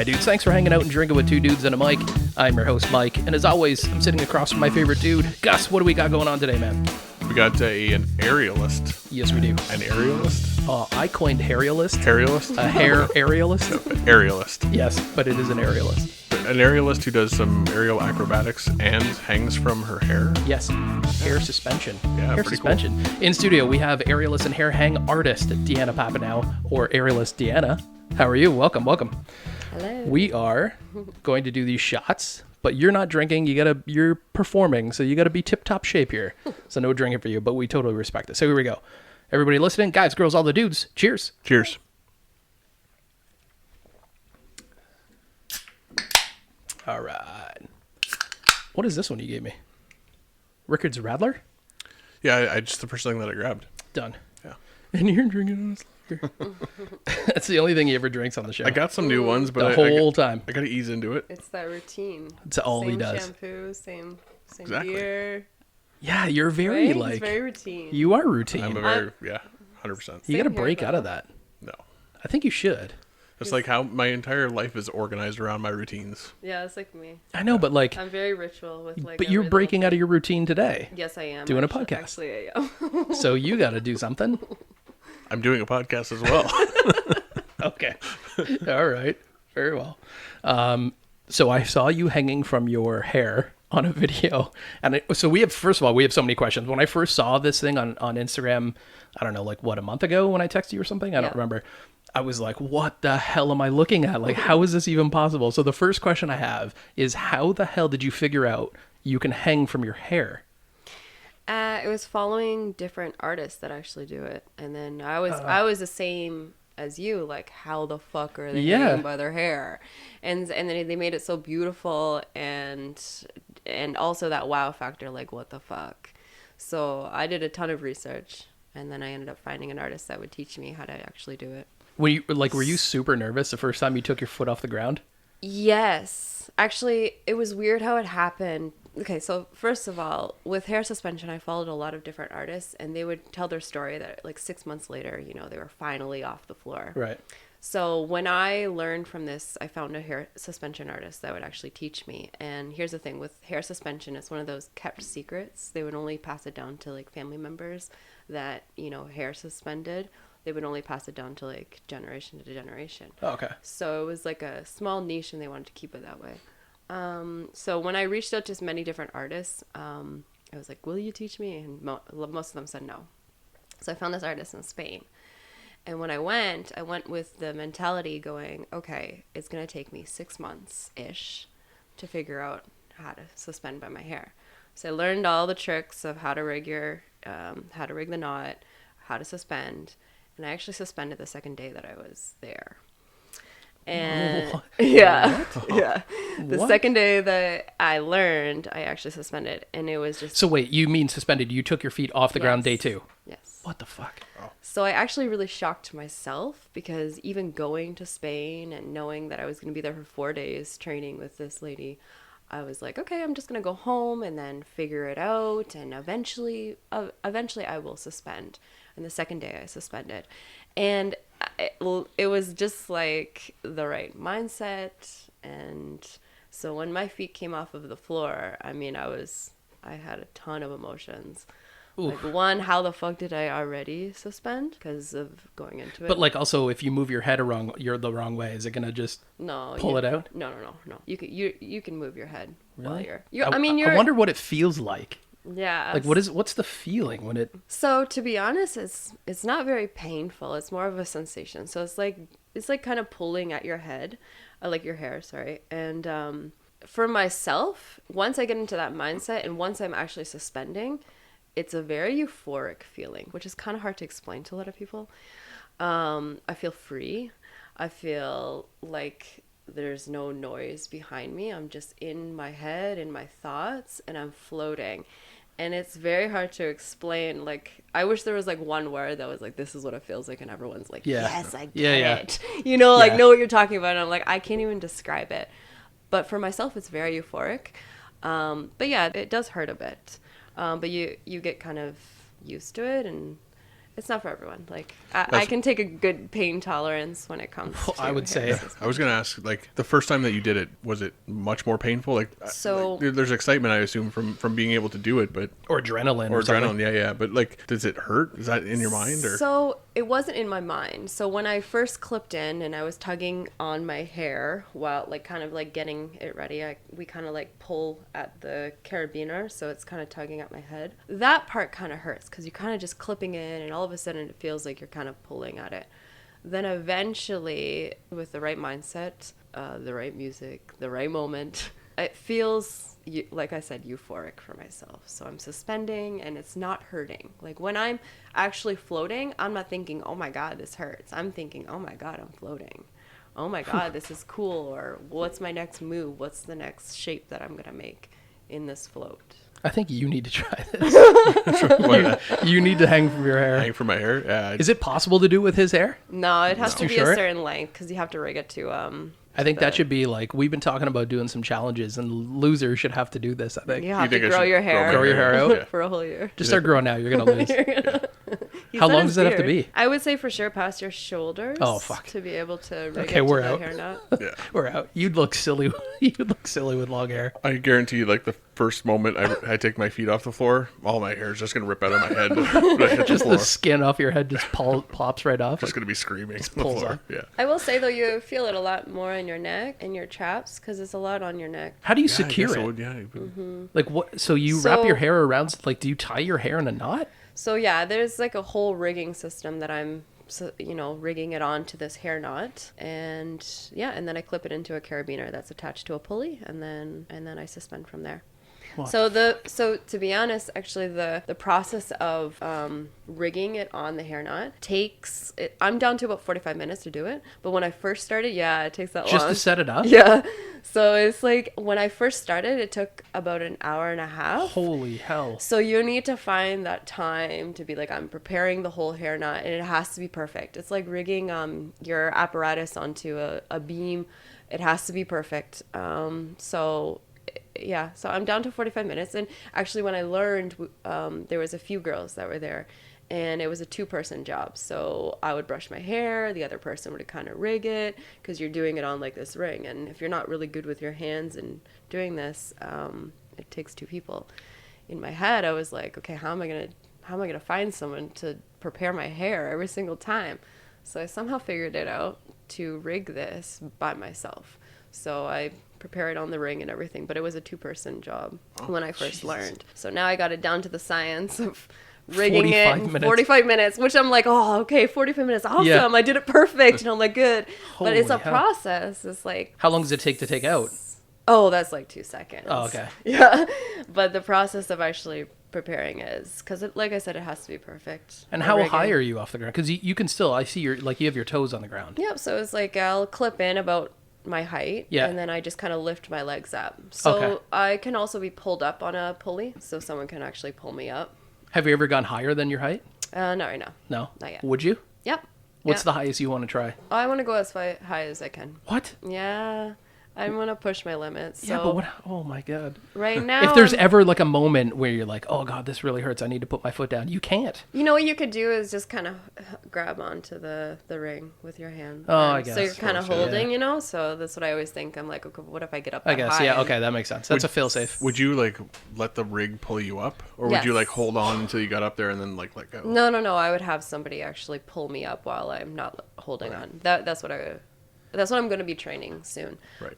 my dudes? Thanks for hanging out and drinking with two dudes and a mic. I'm your host, Mike, and as always, I'm sitting across from my favorite dude. Gus, what do we got going on today, man? We got an aerialist. Yes, we do. An aerialist? I coined hairialist. Aerialist? A hair aerialist? No, aerialist. Yes, but it is an aerialist. An aerialist who does some aerial acrobatics and hangs from her hair? Yes, hair suspension. Yeah, hair pretty suspension. Cool. In studio, we have aerialist and hair hang artist Deanna Papineau, or Aerialist Deanna. How are you? Welcome. Hello. We are going to do these shots, but you're not drinking. You're performing, so you got to be tip-top shape here. So no drinking for you, but we totally respect it. So here we go. Everybody listening, guys, girls, all the dudes, cheers. Cheers. All right. What is this one you gave me? Rickard's Radler? Yeah, I just the first thing that I grabbed. Done. Yeah. And you're drinking on this liquor. That's the only thing he ever drinks on the show. I got some new ones, but the whole time. I got to ease into it. It's that routine. It's all same he does. Shampoo, same Exactly. beer. Yeah, you're very Right? like It's very routine. you are routine. I'm a very 100%. You got to Same here, break out though. of that. No. I think you should. It's like how my entire life is organized around my routines. Yeah, it's like me. I know, but like, I'm very ritual with like. but you're every breaking little out of your routine today. thing. Yes, I am. doing a actually, podcast. Actually, I am. So you got to do something. I'm doing a podcast as well. Okay. All right. Very well. So I saw you hanging from your hair on a video. And so first of all, we have so many questions. When I first saw this thing on Instagram, I don't know, like a month ago when I texted you or something? I don't remember. I was like, what the hell am I looking at? Like, how is this even possible? So the first question I have is, how the hell did you figure out you can hang from your hair? It was following different artists that actually do it, and then I was the same as you. Like, how the fuck are they hanging by their hair? And then they made it so beautiful, and also that wow factor. Like, what the fuck? So I did a ton of research, and then I ended up finding an artist that would teach me how to actually do it. Were you super nervous the first time you took your foot off the ground? Yes. Actually, it was weird how it happened. Okay, so first of all, with hair suspension, I followed a lot of different artists, and they would tell their story that like 6 months later, they were finally off the floor. Right. So when I learned from this, I found a hair suspension artist that would actually teach me. And here's the thing with hair suspension, it's one of those kept secrets. They would only pass it down to like family members that, hair suspended. They would only pass it down to like generation to generation. Oh, okay. So it was like a small niche, and they wanted to keep it that way. So when I reached out to as many different artists, I was like, will you teach me? And most of them said no. So I found this artist in Spain. And when I went with the mentality going, okay, it's going to take me 6 months-ish to figure out how to suspend by my hair. So I learned all the tricks of how to rig the knot, how to suspend. And I actually suspended the second day that I was there. And What? yeah. The What? second day that I learned, I actually suspended, and it was just. So wait, you mean suspended? You took your feet off the ground day Yes. 2? Yes. What the fuck? So I actually really shocked myself, because even going to Spain and knowing that I was going to be there for 4 days training with this lady, I was like, okay, I'm just going to go home and then figure it out, and eventually I will suspend. And the second day I suspended, and it was just like the right mindset. And so when my feet came off of the floor, I mean, I had a ton of emotions. Oof. Like, one, how the fuck did I already suspend because of going into it? But like, also, if you move your head you're the wrong way, is it gonna just pull it out? No. You can move your head while Really? you're. I wonder what it feels like. Yeah. Like, what's the feeling when it? So to be honest, it's not very painful. It's more of a sensation. So it's like kind of pulling at your head, like your hair. Sorry. And for myself, once I get into that mindset, and once I'm actually suspending, it's a very euphoric feeling, which is kind of hard to explain to a lot of people. I feel free. I feel like there's no noise behind me. I'm just in my head, in my thoughts, and I'm floating. And it's very hard to explain. Like, I wish there was like one word that was like, this is what it feels like, and everyone's like, yes, I get it. Know what you're talking about. And I'm like, I can't even describe it. But for myself, it's very euphoric. But yeah, it does hurt a bit. But you get kind of used to it, and It's not for everyone. Like I can take a good pain tolerance when it comes to I would say. hair system. I was gonna ask, like, the first time that you did it, was it much more painful? Like, So- there's excitement, I assume, from being able to do it, but Or adrenaline. or something. adrenaline, yeah. But like, does it hurt? Is that in your mind or? So it wasn't in my mind. So when I first clipped in and I was tugging on my hair while like kind of like getting it ready, we kind of like pull at the carabiner, so it's kind of tugging at my head. That part kind of hurts because you're kind of just clipping in, and all of a sudden it feels like you're kind of pulling at it. Then eventually, with the right mindset, the right music, the right moment, it feels, like I said, euphoric for myself. So I'm suspending and it's not hurting. Like when I'm actually floating, I'm not thinking, oh my God, this hurts. I'm thinking, oh my God, I'm floating. Oh my God, this is cool. Or what's my next move? What's the next shape that I'm going to make in this float? I think you need to try this. You need to hang from your hair. Hang from my hair? Yeah. Is it possible to do with his hair? No, it has to Too be short? a certain length because you have to rig it to I think that should be like, we've been talking about doing some challenges, and losers should have to do this, I think. you have to think I grow should your grow hair. my Grow your hair out? Yeah. for a whole year. Just start growing out. You're going to lose. He How said long his does that have to beard. be? I would say for sure past your shoulders. Oh, fuck. To be able to rig Okay, it we're to the out. hair knot. Yeah. We're out. You'd look silly. You'd look silly with long hair. I guarantee you, like, the first moment I take my feet off the floor, all my hair is just going to rip out of my head when I hit the floor. The skin off your head just pops right off. Just going to be screaming on the pulls floor. up. Yeah. I will say though, you feel it a lot more in your neck and your chaps because it's a lot on your neck. How do you Yeah, I secure guess it? would, yeah. Like what? So you wrap So- your hair around? Like, do you tie your hair in a knot? So yeah, there's like a whole rigging system that I'm, rigging it onto this hair knot, and yeah, and then I clip it into a carabiner that's attached to a pulley, and then I suspend from there. What So to be honest, actually the process of rigging it on the hair knot takes it. I'm down to about 45 minutes to do it, but when I first started, yeah, it takes that Just long. to set it up? Yeah. So it's like when I first started, it took about an hour and a half. Holy hell. So you need to find that time to be like, I'm preparing the whole hair knot, and it has to be perfect. It's like rigging your apparatus onto a beam. It has to be perfect. So I'm down to 45 minutes. And actually when I learned, there was a few girls that were there, and it was a 2-person job. So I would brush my hair, the other person would kind of rig it, because you're doing it on like this ring. And if you're not really good with your hands and doing this, it takes 2 people. In my head, I was like, okay, how am I gonna find someone to prepare my hair every single time? So I somehow figured it out to rig this by myself. So I prepare it on the ring and everything, but it was a 2-person job when I first learned. So now I got it down to the science of rigging 45 it in minutes. 45 minutes, which I'm like, oh, okay, 45 minutes, awesome. Yeah. I did it perfect. And I'm like, good. But it's a Holy hell. process. It's like, How long does it take to take out? oh, that's like 2 seconds. Oh, okay. Yeah. But the process of actually preparing is, because like I said, it has to be perfect. And The how rigging. high are you off the ground? Because you can still, I see you have your toes on the ground. Yep. So it's like I'll clip in about my height, Yeah. and then I just kind of lift my legs up. So Okay. I can also be pulled up on a pulley, so someone can actually pull me up. Have you ever gone higher than your height? Not right now. No. Not yet. Would you? Yep. What's Yeah. the highest you want to try? I want to go as high as I can. What? Yeah. I want to push my limits. So Yeah, but what? Oh my god. right now, If there's ever like a moment where you're like, oh god, this really hurts, I need to put my foot down, you can't. you know what you could do is just kind of grab onto the ring with your hand. Oh, I So guess. you're kind of Yeah. holding, So that's what I always think. I'm like, okay, what if I get up I that guess. high? Yeah. Okay, that makes sense. That's a fail safe. Would you, like, let the rig pull you up? Or would you, Yes. like, hold on until you got up there and then, like, let go? No. I would have somebody actually pull me up while I'm not holding on. That's what I'm going to be training soon. Right.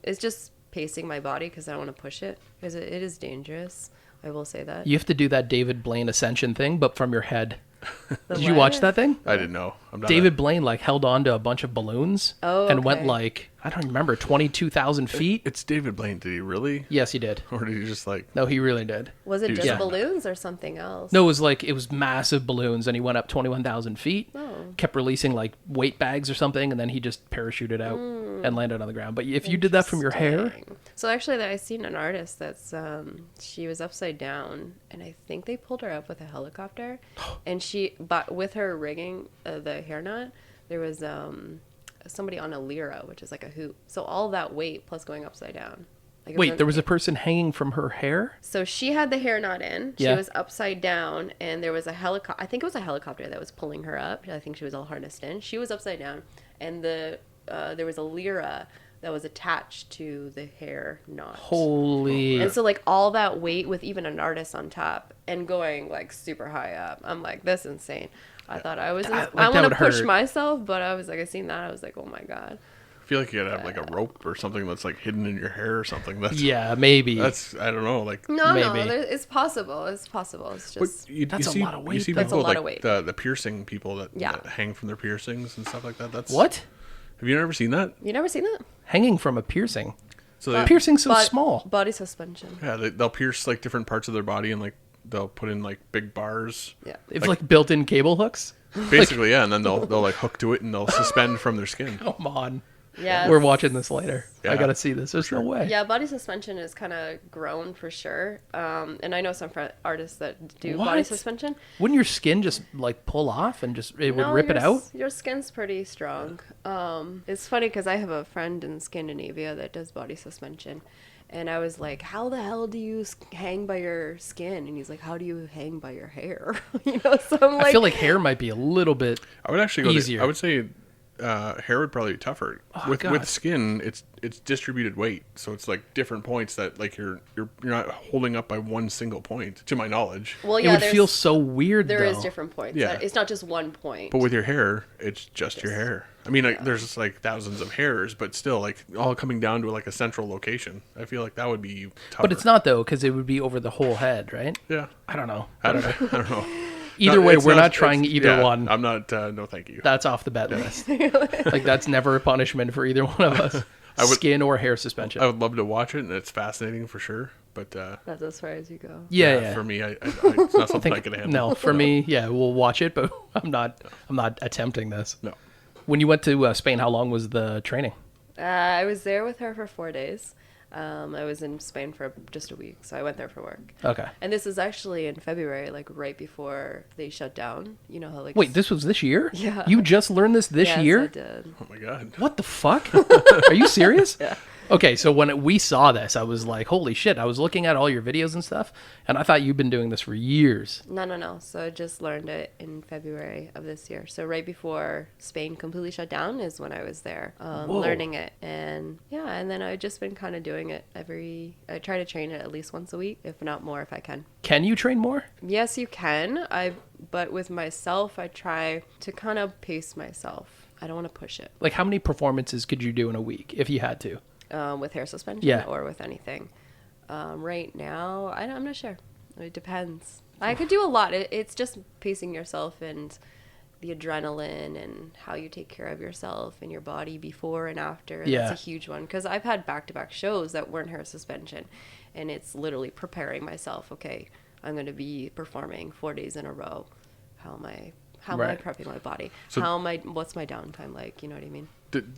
It's just pacing my body because I don't want to push it, because it is dangerous. I will say that. You have to do that David Blaine ascension thing, but from your head. The Did you watch what? that thing? I didn't know. I'm not David Blaine like held on to a bunch of balloons Oh, and went okay. like, I don't remember, 22,000 feet. It's David Blaine. Did he really? Yes, he did. Or did he just, like... No, he really did. Was it Dude, just yeah. balloons or something else? No, it was massive balloons, and he went up 21,000 feet. Oh. Kept releasing like weight bags or something, and then he just parachuted out and landed on the ground. But if you did that from your hair, Interesting. So actually, I seen an artist that's she was upside down, and I think they pulled her up with a helicopter, and but with her rigging the hair knot, there was somebody on a lyra, which is like a hoop. So all that weight plus going upside down, Like Wait, there was a person hanging from her hair? So she had the hair knot in. She Yeah. was upside down, and there was a helicopter. I think it was a helicopter that was pulling her up. I think she was all harnessed in. She was upside down, and there was a lira that was attached to the hair knot. Holy. And so like all that weight with even an artist on top and going like super high up. I'm like, that's insane. I thought I was. Like, I that want to would push hurt. myself, but I was like, I seen that. I was like, oh my god. I feel like you gotta have like a rope or something that's like hidden in your hair or something. That's Yeah, maybe. That's I don't know. Like No, Maybe. it's possible. It's possible. It's but just That's a see, lot of weight, You see though. That's a people lot like of weight. the piercing people that, Yeah. that hang from their piercings and stuff like that. That's What? Have you never seen that? you never seen that. Hanging from a piercing. So they, Piercing's so Bod- small. Body suspension. yeah, they'll pierce like different parts of their body and like they'll put in like big bars. Yeah. It's like built-in cable hooks. Basically, yeah, and then they'll like hook to it and they'll suspend from their skin. Come on. Yeah. We're watching this later. I Yeah. gotta see this. There's no way. Yeah, body suspension is kind of grown for sure. And I know some artists that do body What? suspension. Wouldn't your skin just like pull off and just it would No, rip it your out? Your skin's pretty strong. It's funny because I have a friend in Scandinavia that does body suspension. And I was like, how the hell do you hang by your skin? And he's like, how do you hang by your hair? So I'm like, I feel like hair might be a little bit. I would actually go. Easier. I would say hair would probably be tougher. with God. skin, it's distributed weight, so it's like different points that like you're not holding up by one single point, to my knowledge. well, It yeah, would feel so weird there though. is different points. Yeah. It's not just one point. But with your hair, it's just your hair. I mean, like, there's just like thousands of hairs, but still, like all coming down to like a central location. I feel like that would be tougher. But it's not though, because it would be over the whole head, right? Yeah, I don't know. I don't know. Either No, way, it's we're not trying it's- either yeah, one. I'm not. No, thank you. That's off the bet list. Like that's never a punishment for either one of us. I would- Skin or hair suspension. I would love to watch it, and it's fascinating for sure. But That's as far as you go. yeah. for me, it's not something I can handle. No, for me, yeah, we'll watch it, but I'm not attempting this. No. When you went to Spain, how long was the training? I was there with her for 4 days. I was in Spain for just a week, so I went there for work. Okay. And this is actually in February, like right before they shut down. You know how like Wait, this was this year? Yeah. You just learned this Yes, I year? did. Oh my god. What the fuck? Are you serious? Yeah. Okay, so when we saw this, I was like, holy shit. I was looking at all your videos and stuff, and I thought you've been doing this for years. No. So I just learned it in February of this year. So right before Spain completely shut down is when I was there learning it. And yeah, and then I've just been kind of doing it I try to train it at least once a week, if not more, if I can. Can you train more? Yes, you can. But with myself, I try to kind of pace myself. I don't want to push it. Like, how many performances could you do in a week if you had to? With hair suspension Yeah. or with anything. Right now, I'm not sure. It depends. I could do a lot. It's just pacing yourself and the adrenaline and how you take care of yourself and your body before and after. Yeah. That's a huge one because I've had back-to-back shows that weren't hair suspension, and it's literally preparing myself. Okay, I'm going to be performing 4 days in a row. How am I Right. prepping my body? So- What's my downtime like? You know what I mean?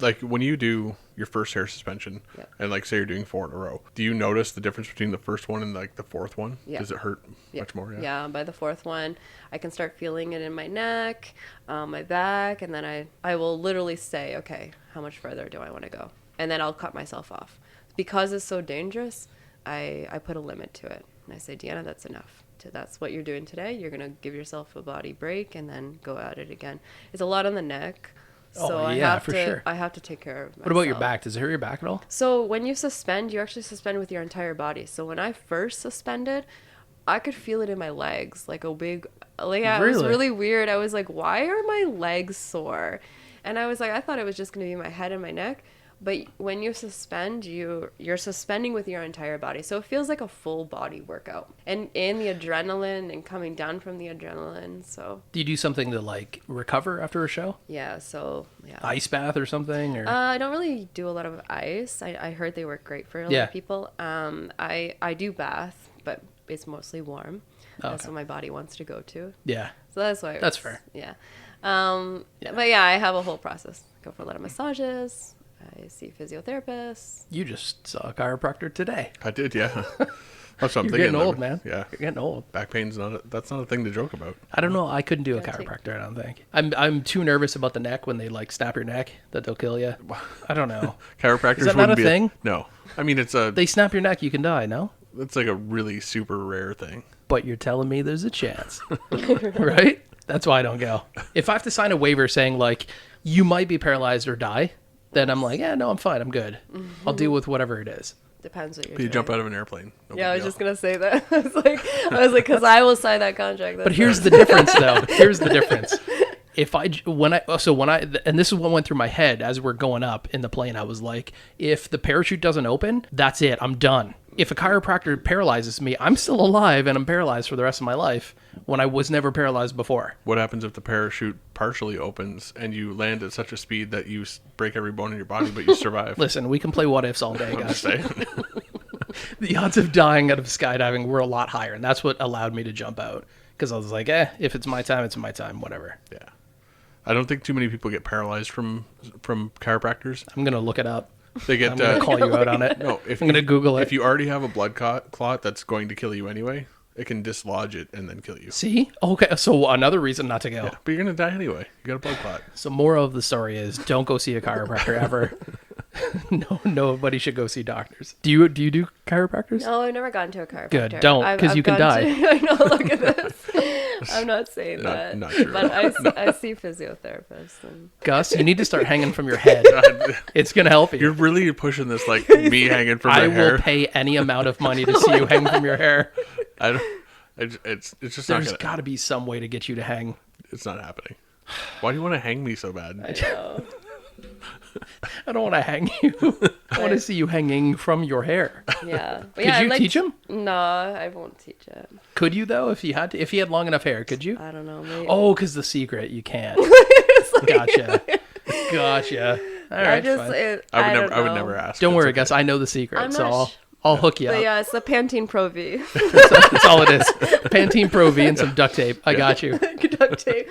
Like when you do your first hair suspension, Yep. and like say you're doing 4 in a row, do you notice the difference between the first one and like the fourth one? Yeah. Does it hurt much more? Yeah, by the fourth one, I can start feeling it in my neck, my back, and then I will literally say, okay, how much further do I want to go? And then I'll cut myself off. Because it's so dangerous, I put a limit to it. And I say, Deanna, that's enough. That's what you're doing today. You're going to give yourself a body break and then go at it again. It's a lot on the neck. So Oh, I yeah, have for to, sure. I have to take care of myself. What about your back? Does it hurt your back at all? So when you suspend, you actually suspend with your entire body. So when I first suspended, I could feel it in my legs, like a big, like yeah, it was Really? really weird. I was like, why are my legs sore? And I was like, I thought it was just going to be my head and my neck. But when you suspend, you're suspending with your entire body. So it feels like a full body workout. And in the adrenaline and coming down from the adrenaline. So Do you do something to like recover after a show? yeah, Ice bath or something? Or I don't really do a lot of ice. I heard they work great for a lot Yeah. of people. I do bath, but it's mostly warm. That's Okay. what my body wants to go to. yeah. So that's why. That's fair. Yeah. But yeah, I have a whole process. Go for a lot of massages. I see physiotherapists. You just saw a chiropractor today. I did, yeah. That's what I'm You're thinking. getting old, man. Yeah. You're getting old. Back pain's that's not a thing to joke about. I don't know. I couldn't do a Gotta take- chiropractor. I don't think. I'm too nervous about the neck when they like snap your neck that they'll kill you. I don't know. Chiropractors Is that not wouldn't a be thing? no. I mean, it's They snap your neck, you can die. No. it's like a really super rare thing. But you're telling me there's a chance, right? That's why I don't go. If I have to sign a waiver saying like you might be paralyzed or die, then I'm like, yeah, no, I'm fine. I'm good. I'll deal with whatever it is. Depends what you're But you doing. jump out of an airplane. No Yeah, I big was deal. just gonna say that. I was like, because I will sign that contract. But here's the difference, though. Here's the difference. When I and this is what went through my head as we're going up in the plane, I was like, if the parachute doesn't open, that's it. I'm done. If a chiropractor paralyzes me, I'm still alive and I'm paralyzed for the rest of my life when I was never paralyzed before. What happens if the parachute partially opens and you land at such a speed that you break every bone in your body, but you survive? Listen, we can play what ifs all day, I'm guys. just saying. The odds of dying out of skydiving were a lot higher, and that's what allowed me to jump out. Because I was like, if it's my time, it's my time, whatever. Yeah. I don't think too many people get paralyzed from chiropractors. I'm going to look it up. They get I'm going to call you out on it. no. If I'm going to Google it. If you already have a blood clot that's going to kill you anyway, it can dislodge it and then kill you. See? Okay, so another reason not to go. Yeah, but you're gonna die anyway. You got a blood clot. So moral of the story is don't go see a chiropractor ever. No, nobody should go see doctors. Do you do chiropractors? No, I've never gone to a chiropractor. Good, don't, 'cause I've you can gone die. I know, look at this. I'm not saying that. Not true. But I see physiotherapists. And Gus, you need to start hanging from your head. It's gonna help you. You're really pushing this like me hanging from I my hair. will pay any amount of money to see you hang from your hair. I don't. It's just There's not. got to be some way to get you to hang. It's not happening. Why do you want to hang me so bad? I know. I don't want to hang you. I want to see you hanging from your hair. Yeah. But Could yeah, you teach him? No, I won't teach it. Could you though, if you had to? If he had long enough hair, could you? I don't know. Maybe. Oh, because the secret, you can't. Gotcha. All right, fine. I would never ask. Don't It's worry, okay. Gus. I know the secret, I'm so not I'll hook you But up. yeah, it's the Pantene Pro V. That's all it is. Pantene Pro V and some duct tape. I got you. Duct tape.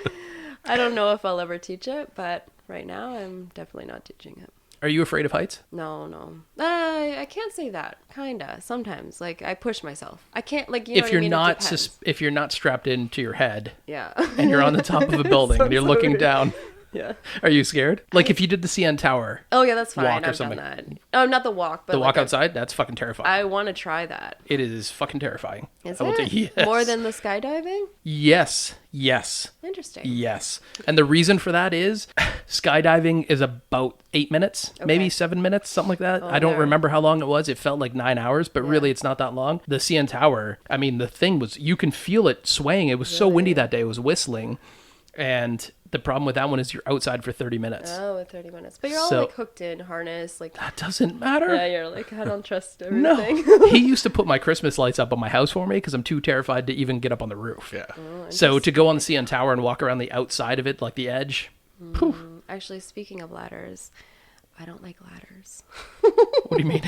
I don't know if I'll ever teach it, but right now I'm definitely not teaching it. Are you afraid of heights? No. I can't say that. Kinda. Sometimes, like I push myself. I can't like you know If what you're I mean? It not depends. if you're not strapped into your head Yeah. and you're on the top of a building and you're Sounds looking weird. down, Yeah. are you scared? Like if you did the CN Tower, Oh yeah, that's fine. Walk or I've something. done that. Oh, not the walk, but the like walk outside, that's fucking terrifying. I want to try that. It is fucking terrifying. Is I will it say yes. more than the skydiving? Yes. Interesting. Yes. And the reason for that is skydiving is about 8 minutes, maybe Okay. 7 minutes, something like that. Oh, I don't yeah. remember how long it was. It felt like 9 hours, but really it's not that long. The CN Tower, I mean, the thing was, you can feel it swaying. It was so windy that day. It was whistling. And the problem with that one is you're outside for 30 minutes. Oh, with 30 minutes. But you're all So- like hooked in harness, like That doesn't matter. yeah, you're like I don't trust No. everything. He used to put my Christmas lights up on my house for me because I'm too terrified to even get up on the roof. Yeah. So to go on the CN Tower and walk around the outside of it, like the edge, poof. Actually, speaking of ladders, I don't like ladders. What do you mean?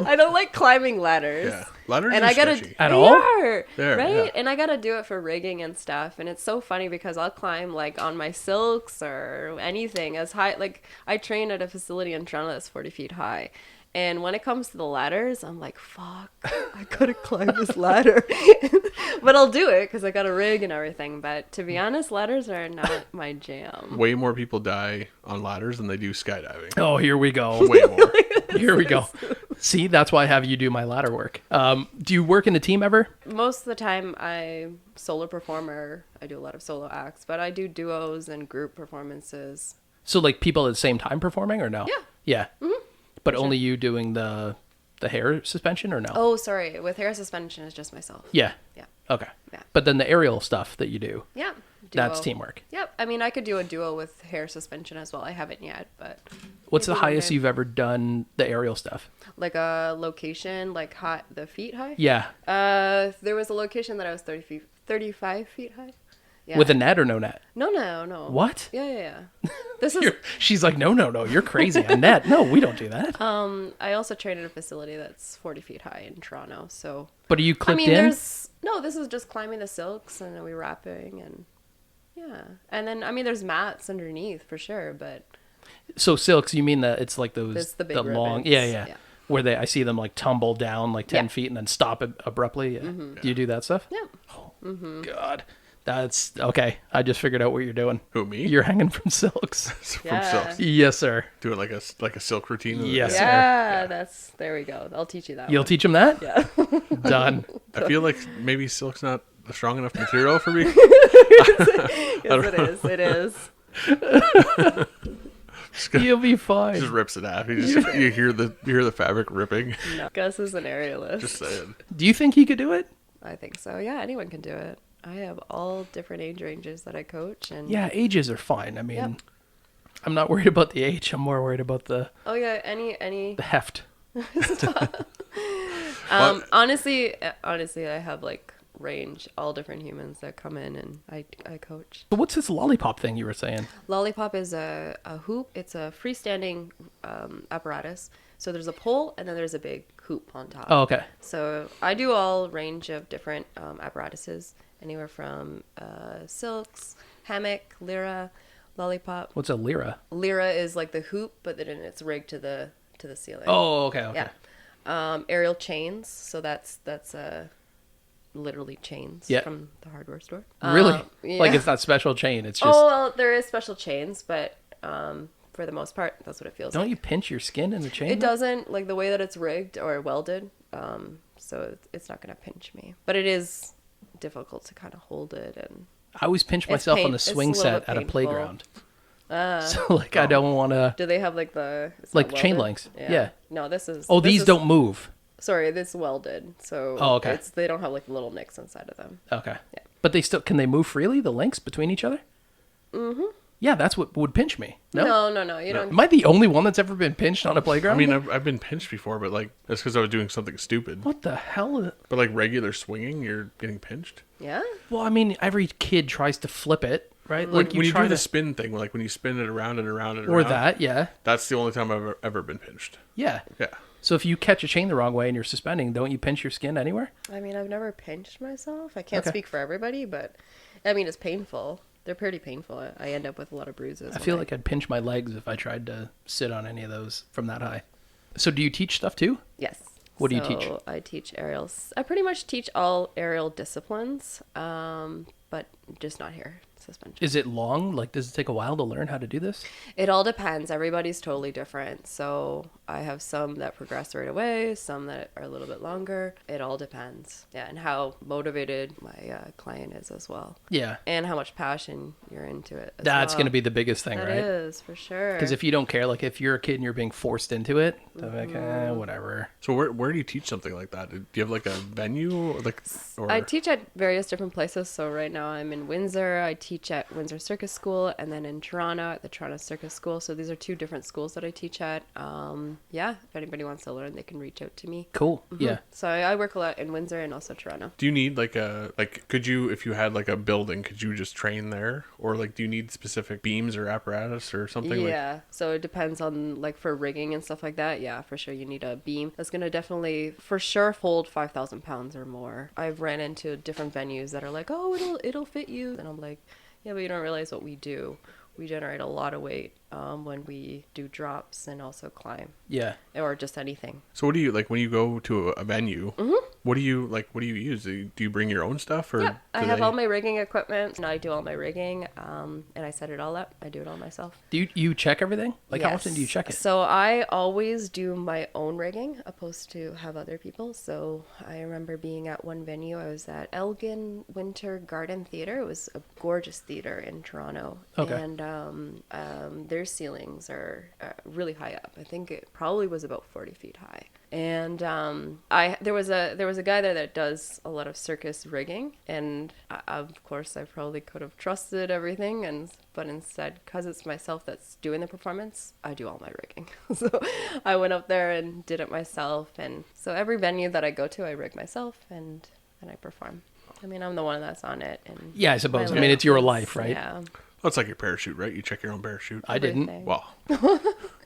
I don't like climbing ladders. Yeah. Ladders And are I gotta sketchy. At they all? are, There, right? yeah. And I gotta do it for rigging and stuff. And it's so funny because I'll climb like on my silks or anything as high. Like I train at a facility in Toronto that's 40 feet high. And when it comes to the ladders, I'm like, fuck, I gotta climb this ladder. But I'll do it because I got a rig and everything. But to be honest, ladders are not my jam. Way more people die on ladders than they do skydiving. Oh, here we go. Way more. Here we go. See, that's why I have you do my ladder work. Do you work in a team ever? Most of the time, I'm solo performer. I do a lot of solo acts, but I do duos and group performances. So like people at the same time performing or no? Yeah. Yeah. Mm-hmm. But only you doing the hair suspension or no? Oh, sorry. With hair suspension, it's just myself. Yeah. Yeah. Okay. Yeah. But then the aerial stuff that you do, Yeah. that's duo. teamwork. Yep. I mean, I could do a duo with hair suspension as well. I haven't yet, but What's the maybe one highest day. you've ever done the aerial stuff? Like a location, like hot, the feet high? Yeah. There was a location that I was 35 feet high. Yeah. With a net or no net? No. What? Yeah. This is She's like, no, you're crazy. A net? No, we don't do that. I also train at a facility that's 40 feet high in Toronto, so But are you I clipped mean, in? this is just climbing the silks and then we wrapping and yeah. And then, I mean, there's mats underneath for sure, but So silks, you mean that it's like those It's the big long? ribbons. Yeah. Yeah. where I see them like tumble down like 10 Yeah. feet and then stop abruptly. Yeah. Do you do that stuff? Yeah. God, that's okay. I just figured out what you're doing. Who, me? You're hanging from silks. From Yeah. silks. Yes, sir. Doing like a silk routine. Yes, sir. Yeah, there we go. I'll teach you that You'll one. teach him that? Yeah. Done. I feel like maybe silk's not a strong enough material for me. Yes, it is. It is. You'll be fine. Just rips it off. You hear the fabric ripping. No. Gus is an aerialist. Just saying. Do you think he could do it? I think so. Yeah, anyone can do it. I have all different age ranges that I coach, and Yeah, ages are fine. I mean, Yep. I'm not worried about the age. I'm more worried about the oh yeah, any. heft. Honestly, I have like range all different humans that come in, and I coach. But what's this lollipop thing you were saying? Lollipop is a hoop. It's a freestanding apparatus. So there's a pole, and then there's a big hoop on top. Oh, okay. So I do all range of different apparatuses, anywhere from silks, hammock, lyra, lollipop. What's a lira? Lyra is like the hoop, but then it's rigged to the ceiling. Oh, okay, okay. Yeah. Aerial chains. So that's literally chains Yeah. from the hardware store. Really? Yeah. Like it's not special chain. It's just. Oh well, there is special chains, but for the most part, that's what it feels Don't like. you pinch your skin in the chain? It though? doesn't, like the way that it's rigged or welded, so it's not going to pinch me. But it is difficult to kind of hold it. And I always pinch myself on the it's a swing little set bit at a painful. playground. So like I don't want to. do they have like it's Like not chain welded? links. Yeah. No, this is. Oh, this these is- don't move. Sorry, this is welded. So Oh, okay. they don't have like little nicks inside of them. Okay. Yeah. But can they move freely? The links between each other? Mm-hmm. Yeah, that's what would pinch me. No. No, you don't. Am I the only one that's ever been pinched on a playground? I mean, I've been pinched before, but like that's because I was doing something stupid. what the hell? But like regular swinging, you're getting pinched. Yeah. Well, I mean, every kid tries to flip it, right? Like When you try do the to, spin thing, like when you spin it around and around and or around. that, yeah, That's the only time I've ever been pinched. yeah. Yeah. So if you catch a chain the wrong way and you're suspending, don't you pinch your skin anywhere? I mean, I've never pinched myself. I can't Okay. speak for everybody, but I mean, it's painful. They're pretty painful. I end up with a lot of bruises. I feel like I'd pinch my legs if I tried to sit on any of those from that high. So do you teach stuff too? Yes. What do you teach? I teach aerials. I pretty much teach all aerial disciplines, but just not hair suspension. Is it long? Like, does it take a while to learn how to do this? It all depends. Everybody's totally different. So I have some that progress right away, some that are a little bit longer. It all depends. Yeah, and how motivated my client is as well. Yeah. And how much passion you're into it. That's going to be the biggest thing, That right? is, for sure. Because if you don't care, like if you're a kid and you're being forced into it, they're like, whatever. So where do you teach something like that? Do you have like a venue or I teach at various different places. So right now I'm in Windsor. I teach at Windsor Circus School, and then in Toronto at the Toronto Circus School. So these are two different schools that I teach at. Yeah, if anybody wants to learn, they can reach out to me. Cool. Yeah. So I work a lot in Windsor and also Toronto. Do you need could you, if you had like a building, could you just train there? Or like do you need specific beams or apparatus or something? Yeah, so it depends on like for rigging and stuff like that. Yeah, for sure you need a beam that's gonna definitely for sure hold 5,000 pounds or more. I've ran into different venues that are like, oh, it'll fit you, and I'm like, yeah, but you don't realize what we do. We generate a lot of weight when we do drops and also climb Yeah. or just anything. So what do you like when you go to a venue? What do you use? Do you bring your own stuff or? Yeah, I do have they- all my rigging equipment, and I do all my rigging, and I set it all up. I do it all myself. Do you check everything? Like, how often do you Yes. check it? So I always do my own rigging, opposed to have other people. So I remember being at one venue. I was at Elgin Winter Garden Theatre. It was a gorgeous theater in Toronto, Okay. and their ceilings are really high up. I think it probably was about 40 feet high. And there was a guy there that does a lot of circus rigging, and of course I probably could have trusted everything, but instead, because it's myself that's doing the performance, I do all my rigging. So I went up there and did it myself, and so every venue that I go to, I rig myself and I perform. I mean, I'm the one that's on it, and Yeah, I suppose. I my mean, it's your life life, right? Yeah, Well, it's like your parachute, right? You check your own parachute. I didn't. everything. Well,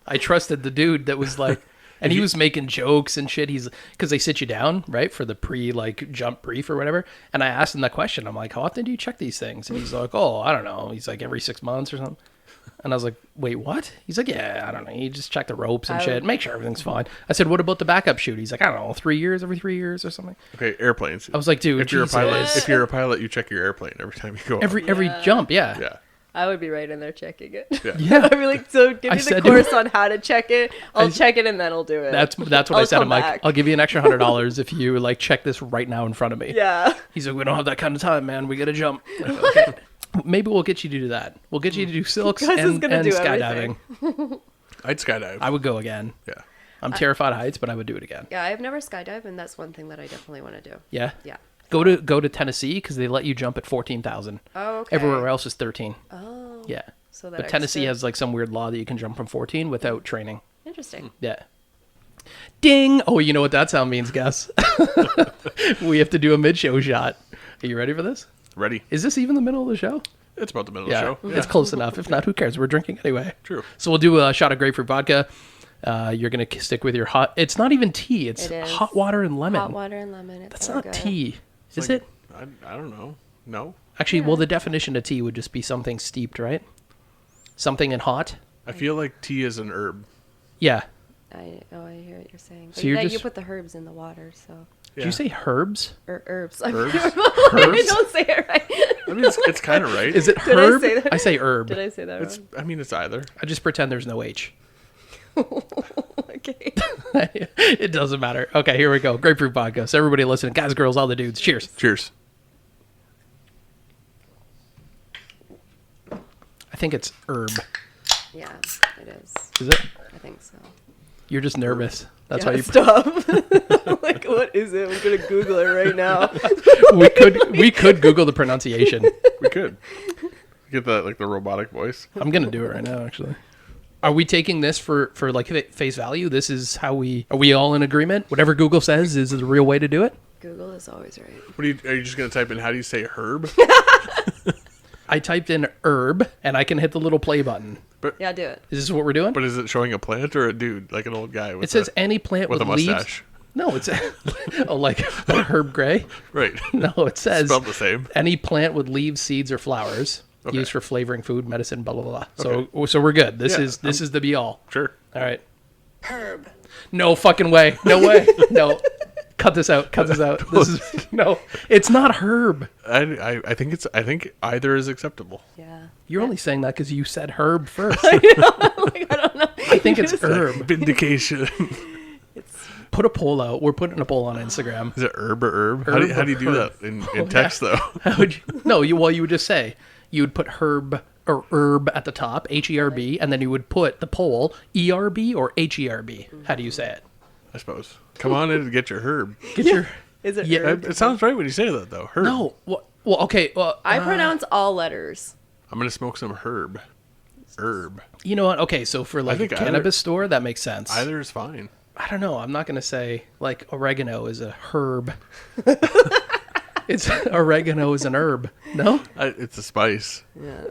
I trusted the dude that was like, and he was making jokes and shit. He's because they sit you down, right, for the jump brief or whatever. And I asked him that question. I'm like, how often do you check these things? And he's like, oh, I don't know. He's like every 6 months or something. And I was like, wait, what? He's like, yeah, I don't know. You just check the ropes and shit. Make sure everything's fine. I said, what about the backup chute? He's like, I don't know, 3 years, every 3 years or something. Okay, airplanes. I was like, dude, if you're a pilot, Jesus. if you're a pilot, you check your airplane every time you go up. Every jump, yeah. Yeah. I would be right in there checking it. Yeah. I'd be like, so give I me the said- course on how to check it. I'll check it and then I'll do it. That's what I I'll said. come I'm like, back. I'll give you an extra $100 if you like check this right now in front of me. Yeah. He's like, we don't have that kind of time, man. We gotta jump. Okay. Maybe we'll get you to do that. We'll get you to do silks Gus is and gonna do skydiving. everything. I'd skydive. I would go again. Yeah. I'm terrified of heights, but I would do it again. Yeah, I've never skydived, and that's one thing that I definitely want to do. Yeah. Yeah. Go to Tennessee because they let you jump at 14,000. Oh, okay. Everywhere else is 13. Oh. Yeah. So that But Tennessee extra- has like some weird law that you can jump from 14 without training. Interesting. Yeah. Ding! Oh, you know what that sound means, Gus? We have to do a mid-show shot. Are you ready for this? Ready. Is this even the middle of the show? It's about the middle Yeah, of the show. it's close enough. If not, who cares? We're drinking anyway. True. So we'll do a shot of grapefruit vodka. You're going to stick with your hot... It's not even tea. It's It is. hot water and lemon. Hot water and lemon. It's That's so not good. tea. Is Like, it? I don't know. No. Actually, well, the definition of tea would just be something steeped, right? Something in hot. I feel like tea is an herb. Yeah. I hear what you're saying. So you're you just- put the herbs in the water, so Did you say herbs? herbs. Herbs? I don't say it right. I mean, it's kind of right. Is it Did I herb? say that? I say herb. Did I say that It's. I mean, it's either. I just pretend there's no H. wrong? Okay. It doesn't matter. Okay, here we go. Grapefruit vodka. So everybody listening, guys, girls, all the dudes. Cheers. Cheers. I think it's herb. Yeah, it is. Is it? I think so. You're just nervous. That's Yeah, why you. stop. Like, what is it? I'm gonna Google it right now. We could Google the pronunciation. We could get that like the robotic voice. I'm gonna do it right now, actually. Are we taking this for like face value? This is how we are. We all in agreement? Whatever Google says is the real way to do it. Google is always right. What are you just gonna type in? How do you say herb? I typed in herb, and I can hit the little play button. Yeah, do it. Is this what we're doing? But is it showing a plant or a dude, like an old guy? With It says any plant with with a leaves. mustache. No, it's like Herb Gray. Right. No, it says Spelled the same. any plant with leaves, seeds, or flowers Okay. used for flavoring food, medicine, blah blah blah. Okay. So we're good. This Yeah, is the be all. Sure. All right. Herb. No fucking way. No way. No. Cut this out. Cut this out. This is no. It's not herb. I think either is acceptable. Yeah. You're only saying that because you said herb first. Like, I don't know. I think it's herb. Vindication. Put a poll out. We're putting a poll on Instagram. Is it herb or herb? Herb How do you or do herb? that in text though? How would you? No, you would just say you would put herb or herb at the top, HERB, and then you would put the poll ERB or HERB. How do you say it? I suppose. Come on in and get your herb. Get your Is it Yeah, herb? It sounds right when you say that though. Herb. no. Well, okay. Well, I pronounce all letters. I'm gonna smoke some herb. Herb. you know what? Okay, so for like a think either- cannabis store, that makes sense. Either is fine. I don't know. I'm not gonna say like oregano is a herb. It's oregano is an herb. No. It's a spice. Yeah.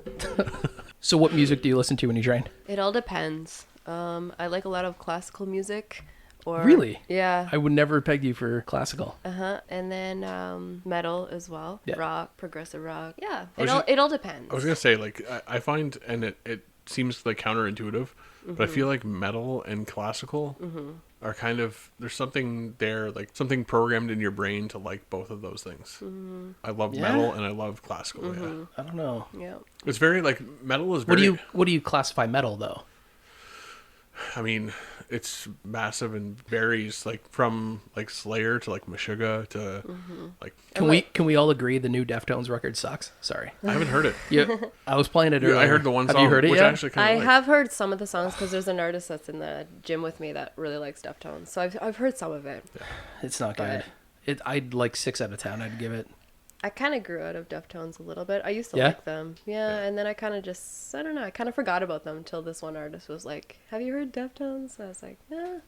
So what music do you listen to when you train? It all depends. I like a lot of classical music. Or Really? Yeah. I would never peg you for classical. And then metal as well. Yeah. Rock, progressive rock. Yeah. was It all depends. I was gonna say like I find, and it seems like counterintuitive, but I feel like metal and classical are kind of, there's something there, like something programmed in your brain to like both of those things. I love Yeah? metal and I love classical. Yeah, I don't know. Yeah. it's very like metal is very. What do you classify metal though? I mean, it's massive and varies like from like Slayer to like Meshuggah to like. Can we all agree the new Deftones record sucks? Sorry. I haven't heard it. Yeah, I was playing it earlier. I heard the one Have song. you heard it which yet? I actually kind I of like. have heard some of the songs because there's an artist that's in the gym with me that really likes Deftones. So I've heard some of it. It's not good. I'd like 6 out of 10. I'd give it. I kind of grew out of Deftones a little bit. I used to Yeah? like them. Yeah, and then I kind of just, I don't know, I kind of forgot about them until this one artist was like, have you heard Deftones? And I was like, eh.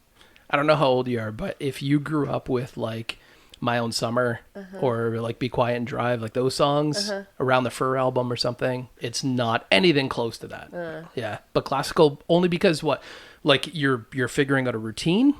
I don't know how old you are, but if you grew up with like My Own Summer or like Be Quiet and Drive, like those songs around the Fur album or something, it's not anything close to that. Yeah, but classical only because what, like you're figuring out a routine.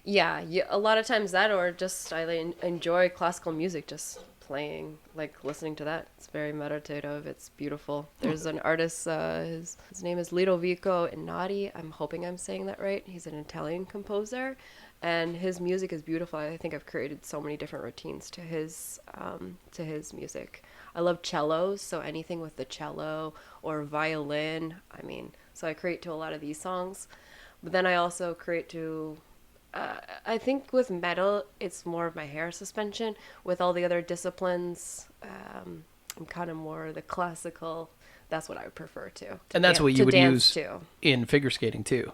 Yeah, a lot of times that, or just I enjoy classical music, just playing, like listening to that. It's very meditative. It's beautiful. There's an artist, his name is Ludovico Inati. I'm hoping I'm saying that right. He's an Italian composer, and his music is beautiful. I think I've created so many different routines to his music. I love cellos, so anything with the cello or violin. I mean, so I create to a lot of these songs, but then I also create to. I think with metal, it's more of my hair suspension. With all the other disciplines, I'm kind of more the classical. That's what I would prefer to And that's what you to would dance use to. in figure skating too.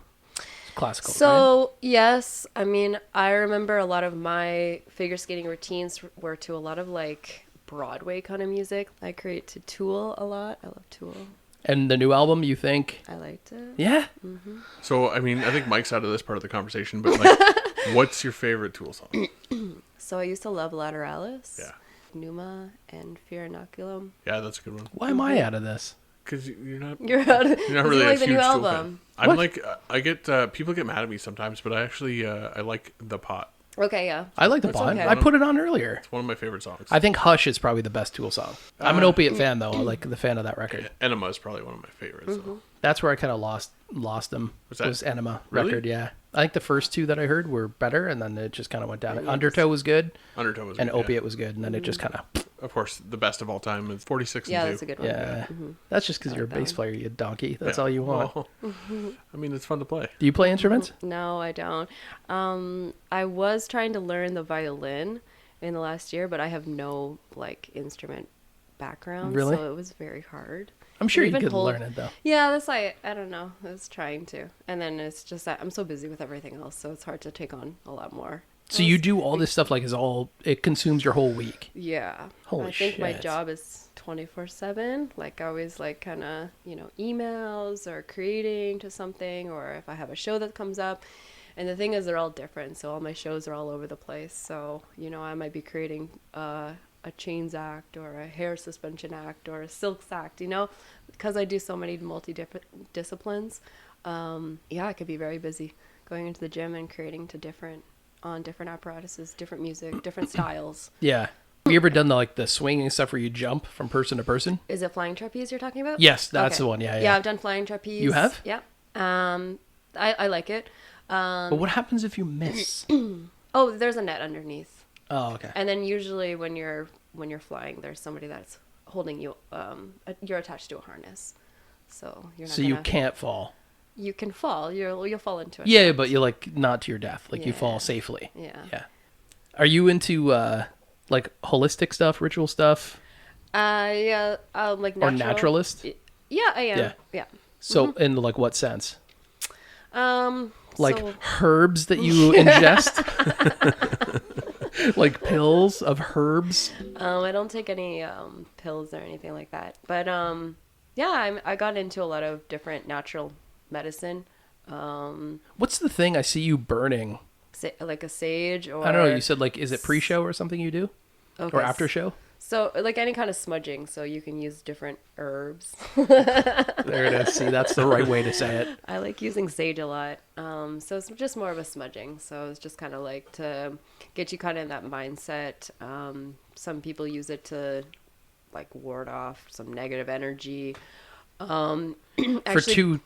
Classical. Right? So, yes, I mean, I remember a lot of my figure skating routines were to a lot of like Broadway kind of music. I create to Tool a lot. I love Tool. And the new album, you think? I liked it. Yeah. So, I mean, I think Mike's out of this part of the conversation, but like, what's your favorite Tool song? So I used to love Lateralis. Yeah. Numa and Fear Inoculum. Yeah, that's a good one. Why am I out of this? Because you're not You're out of, you're not really a like the huge new Tool album. fan. I'm What? like, I get people get mad at me sometimes, but I actually I like The Pot. Okay, yeah. I like the That's pod. okay. I put it on earlier. It's one of my favorite songs. I think Hush is probably the best Tool song. I'm an Opiate fan though. I like the fan of that record. Enema is probably one of my favorites. So. That's where I kind of lost them. What's that? Was Enema Really? record? Yeah, I think the first two that I heard were better, and then it just kind of went down. Undertow was good, Undertow was and good, yeah. Opiate was good, and then it just kind of Of course, the best of all time is 46 Yeah, and 2. that's a good one. yeah. That's just because you're a that bass one. player, you donkey. That's Yeah. all you want. Well, I mean, it's fun to play. Do you play instruments? No, I don't. I was trying to learn the violin in the last year, but I have no like instrument background, Really? so it was very hard. I'm sure you Even could hold- learn it though. Yeah, that's like I don't know. I was trying to, and then it's just that I'm so busy with everything else, so it's hard to take on a lot more. So you do all this stuff like it consumes your whole week. Yeah. Holy I think my shit. job is 24/7. Like I always like kind of, emails or creating to something, or if I have a show that comes up. And the thing is they're all different. So all my shows are all over the place. So, I might be creating a chains act or a hair suspension act or a silks act, because I do so many multi-different disciplines. I could be very busy going into the gym and creating to different apparatuses, different music, different styles. Yeah. Have you ever done the swinging stuff where you jump from person to person? Is it flying trapeze you're talking about? Yes, that's Okay. the one. Yeah, Yeah, yeah. I've done flying trapeze. You have? Yeah. I like it. But what happens if you miss? Oh, there's a net underneath. Oh, okay. And then usually when you're flying, there's somebody that's holding you. You're attached to a harness, so you're not. So you can't fall. You can fall. You'll fall into it. Yeah, but you're not to your death. You Yeah. fall safely. Yeah. Yeah. Are you into holistic stuff, ritual stuff, Yeah. Like or natural. naturalist? Yeah, I am. Yeah. Yeah. So in what sense? Like So, herbs that you ingest? Like pills of herbs? I don't take any pills or anything like that. But I got into a lot of different natural medicine. What's the thing I see you burning? Like a sage or I don't know. You said is it pre-show or something you do? okay, Or after show? So like any kind of smudging, so you can use different herbs. There it is. See, that's the right way to say it. I like using sage a lot. So it's just more of a smudging. So it's just kind of like to get you kind of in that mindset. Some people use it to ward off some negative energy. For Actually, two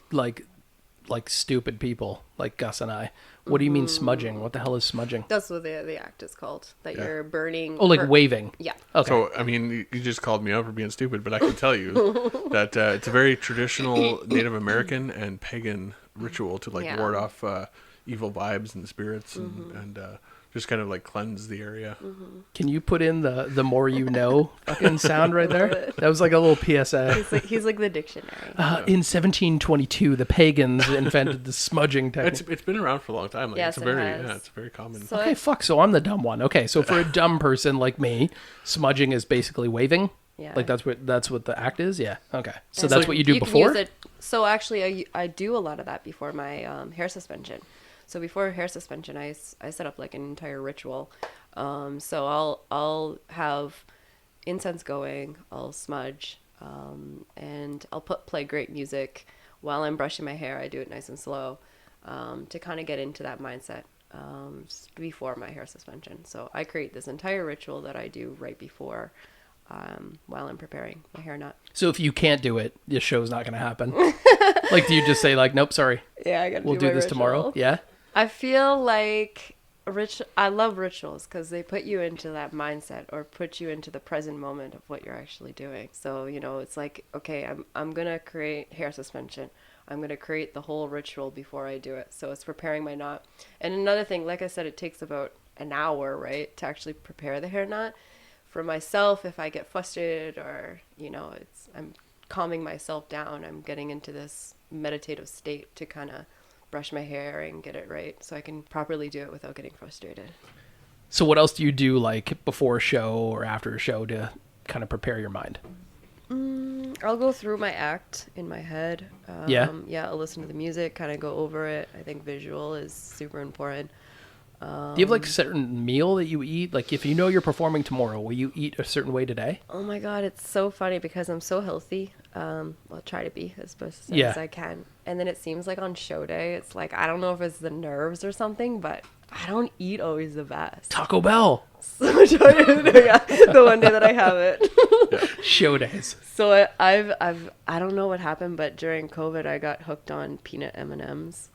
stupid people like Gus and I. What do you mean smudging? What the hell is smudging? that's what the act is called. That Yeah. you're burning. Oh, waving. Yeah. Okay. So, I mean, you just called me out for being stupid, but I can tell you that it's a very traditional Native American and pagan ritual to Yeah. ward off evil vibes and spirits and just kind of cleanse the area. Can you put in the more you know fucking sound right there? That was like a little PSA. He's like the dictionary. In 1722, the pagans invented the smudging technique. It's been around for a long time. Yes, it's it has. it's very common. So Okay, fuck. So I'm the dumb one. Okay, so for a dumb person like me, smudging is basically waving. Yeah. That's what the act is. Yeah. Okay. So Yeah, that's what you do can before. use it. So actually, I do a lot of that before my hair suspension. So before hair suspension, I set up an entire ritual. So I'll have incense going. I'll smudge, and I'll play great music while I'm brushing my hair. I do it nice and slow, to kind of get into that mindset before my hair suspension. So I create this entire ritual that I do right before while I'm preparing my hair knot. So if you can't do it, the show's not going to happen. Like, do you just say like, nope, sorry, Yeah, I gotta we'll do this tomorrow? Yeah. I feel like I love rituals because they put you into that mindset or put you into the present moment of what you're actually doing. So, you know, it's like, okay, I'm going to create hair suspension. I'm going to create the whole ritual before I do it. So it's preparing my knot. And another thing, like I said, it takes about an hour, right, to actually prepare the hair knot. For myself, if I get frustrated or, you know, I'm calming myself down, I'm getting into this meditative state to kind of brush my hair and get it right so I can properly do it without getting frustrated. So what else do you do like before a show or after a show to kind of prepare your mind? I'll go through my act in my head. Yeah, I'll listen to the music, kind of go over it. I think visual is super important. do you have like a certain meal that you eat? Like if you know you're performing tomorrow, will you eat a certain way today? Oh my God, it's so funny because I'm so healthy. I'll try to be as best Yeah. as I can. And then it seems like on show day, it's like, I don't know if it's the nerves or something, but I don't eat always the best. Taco Bell. So yeah, the one day that I have it. Show days. So I don't know what happened, but during COVID, I got hooked on peanut M&Ms,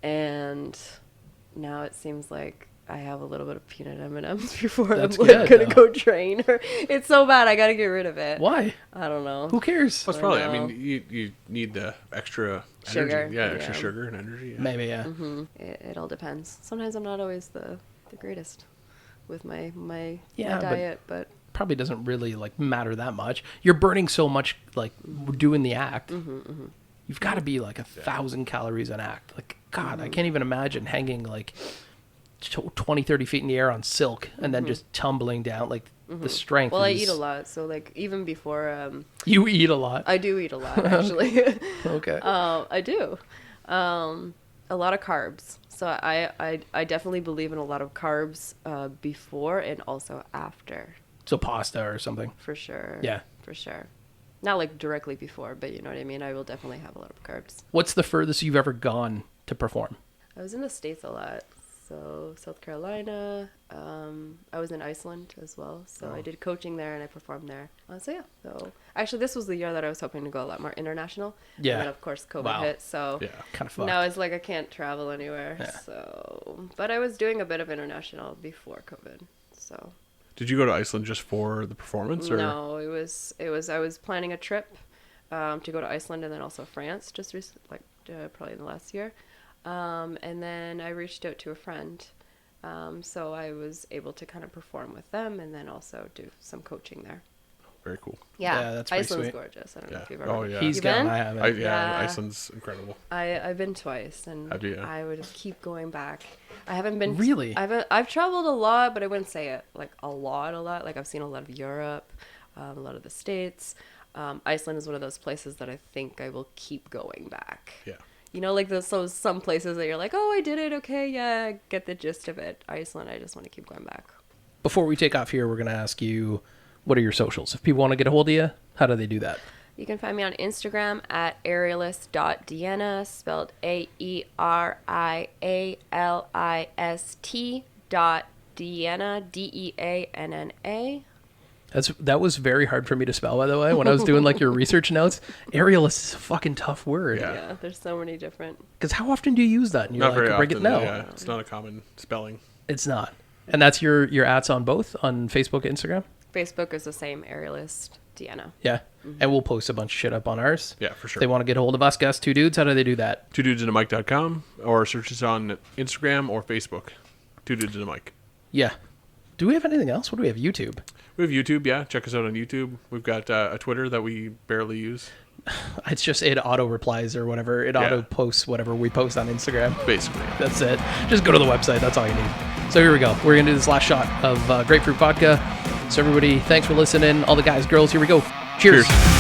and now it seems like I have a little bit of peanut M&Ms before That's I'm like good, gonna though. go train. It's so bad, I gotta get rid of it. Why? I don't know. Who cares? That's probably. I know. mean, you need the extra Sugar, energy. Yeah, extra yeah. sugar and energy. Yeah. Maybe, yeah. It all depends. Sometimes I'm not always the greatest with my Yeah, but- diet, but Probably doesn't really like matter that much. You're burning so much like doing the act. You've got to be like 1,000 calories an act. Like, God, I can't even imagine hanging like 20, 30 feet in the air on silk and then just tumbling down. Like the strength. well, I is- eat a lot. So like even before, You eat a lot. I do eat a lot actually. Okay. I do. A lot of carbs. So I definitely believe in a lot of carbs before and also after, So pasta or something. for sure. Yeah. For sure. Not like directly before, but you know what I mean? I will definitely have a lot of carbs. What's the furthest you've ever gone to perform? I was in the States a lot. So South Carolina. I was in Iceland as well. So I did coaching there and I performed there. So yeah. So actually this was the year that I was hoping to go a lot more international. Yeah. And then of course COVID Wow. hit. So Yeah. Kind of fucked. now it's like I can't travel anywhere. Yeah. So, but I was doing a bit of international before COVID. So Did you go to Iceland just for the performance, or no, it was I was planning a trip to go to Iceland and then also France just probably in the last year. And then I reached out to a friend. So I was able to kind of perform with them and then also do some coaching there. very cool? Yeah, that's pretty Iceland's sweet. gorgeous. I don't know Yeah. if you've ever Oh been. yeah. He's You gone. been? I haven't. Yeah. Iceland's incredible. I've been twice and Have you? I would keep going back. I haven't been Really? I've traveled a lot, but I wouldn't say it like a lot. Like I've seen a lot of Europe, a lot of the States. Iceland is one of those places that I think I will keep going back. Yeah. You know, like some places that you're like, oh, I did it. Okay, yeah, I get the gist of it. Iceland, I just want to keep going back. Before we take off here, we're going to ask you, what are your socials? If people want to get a hold of you, how do they do that? You can find me on Instagram at aerialist.deanna, spelled AERIALIST.Deanna, DEANNA. That was very hard for me to spell, by the way, when I was doing like your research notes. Aerialist is a fucking tough word. Yeah. Yeah, there's so many different. Because how often do you use that? And you're Not very like, often. no, Yeah, it's not a common spelling. it's not. And that's your ats on both, on Facebook, Instagram? Facebook is the same, Aerialist Deanna. Yeah. And we'll post a bunch of shit up on ours. Yeah, for If sure. they want to get a hold of us, guys, two dudes, how do they do that? twodudesandamic.com or search us on Instagram or Facebook. Two Dudes and a Mic. Yeah. Do we have anything else? What do we have? YouTube. We have YouTube, yeah. Check us out on YouTube. We've got a Twitter that we barely use, It's just it auto replies or whatever. It Yeah. auto posts whatever we post on Instagram. basically. That's it. Just go to the website. That's all you need. So here we go. We're going to do this last shot of Grapefruit Vodka. So everybody, thanks for listening. All the guys, girls, here we go. Cheers. Cheers.